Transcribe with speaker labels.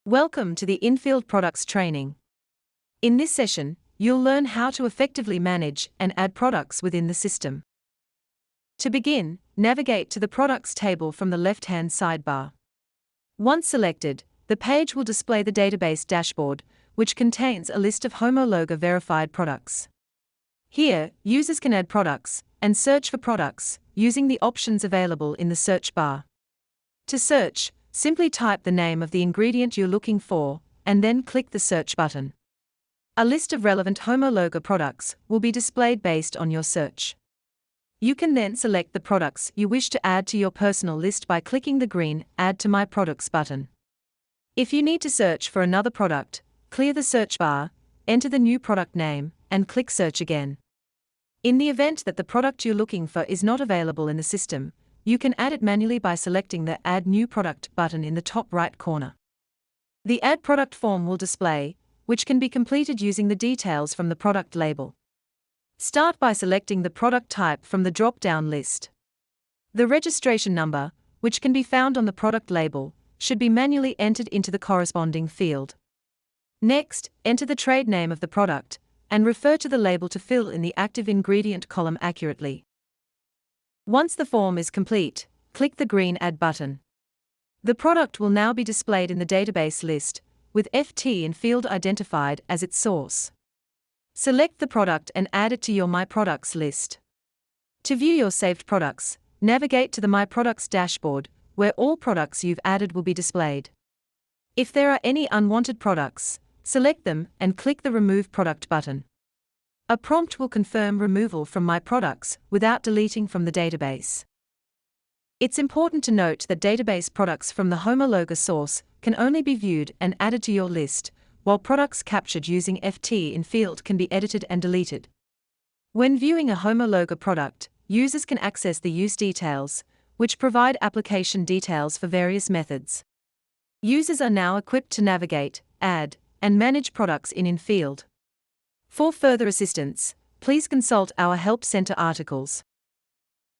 Speaker 1: Welcome to the InField products training. In this session, you'll learn how to effectively manage and add products within the system. To begin, navigate to the products table from the left-hand sidebar. Once selected, the page will display the database dashboard, which contains a list of Homologa-verified products. Here, users can add products and search for products using the options available in the search bar. To search, simply type the name of the ingredient you're looking for, and then click the search button. A list of relevant Homologa products will be displayed based on your search. You can then select the products you wish to add to your personal list by clicking the green Add to My Products button. If you need to search for another product, clear the search bar, enter the new product name, and click Search again. In the event that the product you're looking for is not available in the system, you can add it manually by selecting the Add New Product button in the top right corner. The Add Product form will display, which can be completed using the details from the product label. Start by selecting the product type from the drop-down list. The registration number, which can be found on the product label, should be manually entered into the corresponding field. Next, enter the trade name of the product, and refer to the label to fill in the active ingredient column accurately. Once the form is complete, click the green Add button. The product will now be displayed in the database list, with InField identified as its source. Select the product and add it to your My Products list. To view your saved products, navigate to the My Products dashboard, where all products you've added will be displayed. If there are any unwanted products, select them and click the Remove Product button. A prompt will confirm removal from My Products without deleting from the database. It's important to note that database products from the Homologa source can only be viewed and added to your list, while products captured using InField can be edited and deleted. When viewing a Homologa product, users can access the use details, which provide application details for various methods. Users are now equipped to navigate, add, and manage products in InField. For further assistance, please consult our Help Center articles.